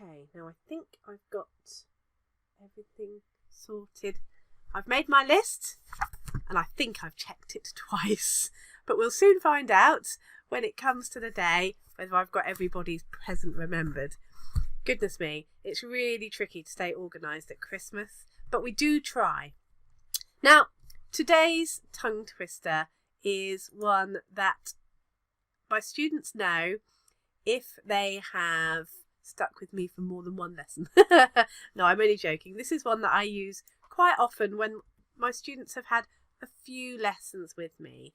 Okay, now I think I've got everything sorted. I've made my list and I think I've checked it twice, but we'll soon find out when it comes to the day whether I've got everybody's present remembered. Goodness me, it's really tricky to stay organised at Christmas, but we do try. Now, today's tongue twister is one that my students know if they have stuck with me for more than one lesson. No, I'm only joking. This is one that I use quite often when my students have had a few lessons with me,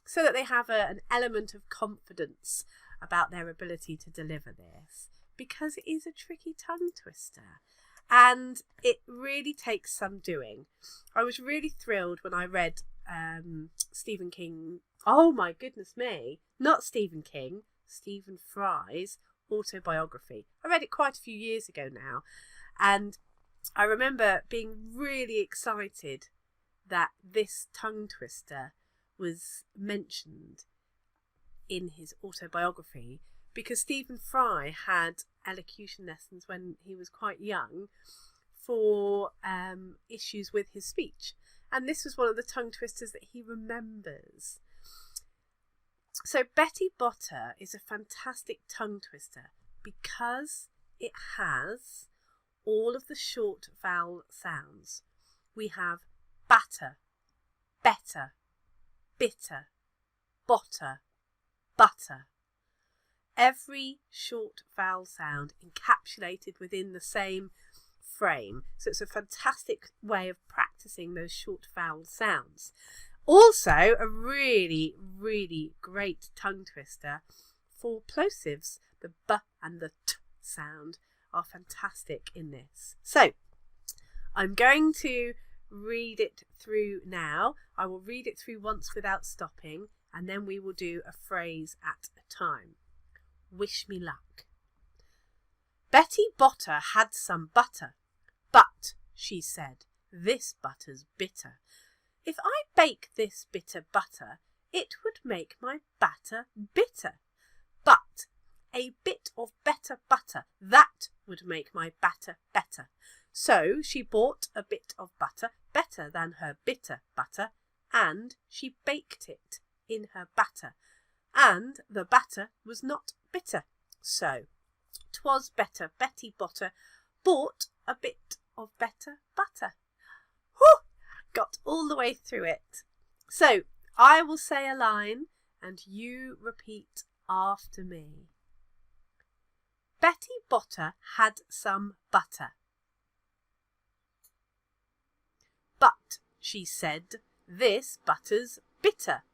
so that they have an element of confidence about their ability to deliver this, because it is a tricky tongue twister and it really takes some doing. I was really thrilled when I read Stephen King. Oh my goodness me, not Stephen King, Stephen Fry's autobiography. I read it quite a few years ago now, and I remember being really excited that this tongue twister was mentioned in his autobiography, because Stephen Fry had elocution lessons when he was quite young for issues with his speech, and this was one of the tongue twisters that he remembers. So Betty Botter is a fantastic tongue twister because it has all of the short vowel sounds. We have batter, better, bitter, botter, butter. Every short vowel sound encapsulated within the same frame. So it's a fantastic way of practicing those short vowel sounds. Also, a really, really great tongue twister for plosives. The b and the t sound are fantastic in this. So, I'm going to read it through now. I will read it through once without stopping, and then we will do a phrase at a time. Wish me luck. Betty Botter had some butter, but, she said, this butter's bitter. If I bake this bitter butter, it would make my batter bitter. But a bit of better butter, that would make my batter better. So she bought a bit of butter better than her bitter butter, and she baked it in her batter, and the batter was not bitter. So 'twas better Betty Botter bought a bit of better butter. Whew! Got all the way through it. So I will say a line and you repeat after me. Betty Botter had some butter. But, she said, this butter's bitter.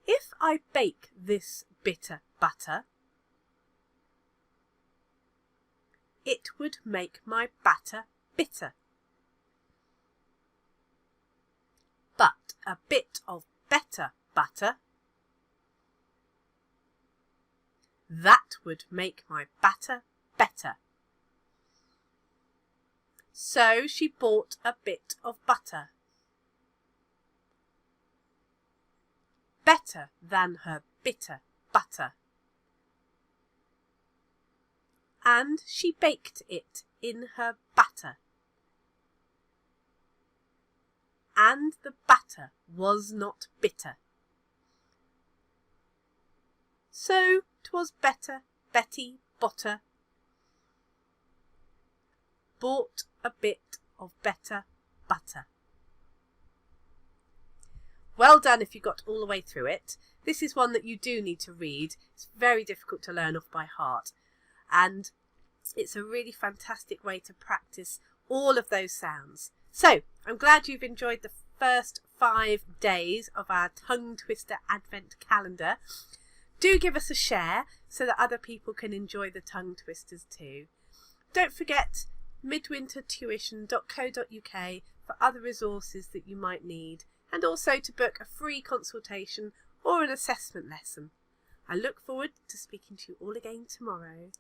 If I bake this bitter butter, it would make my batter bitter. But a bit of better butter, that would make my batter better. So she bought a bit of butter, better than her bitter butter, and she baked it in her batter, and the batter was not bitter. So 'twas better Betty Botter bought a bit of better butter. Well done if you got all the way through it. This is one that you do need to read. It's very difficult to learn off by heart, and it's a really fantastic way to practice all of those sounds. So I'm glad you've enjoyed the first 5 days of our tongue twister advent calendar. Do give us a share so that other people can enjoy the tongue twisters too. Don't forget midwintertuition.co.uk for other resources that you might need, and also to book a free consultation or an assessment lesson. I look forward to speaking to you all again tomorrow.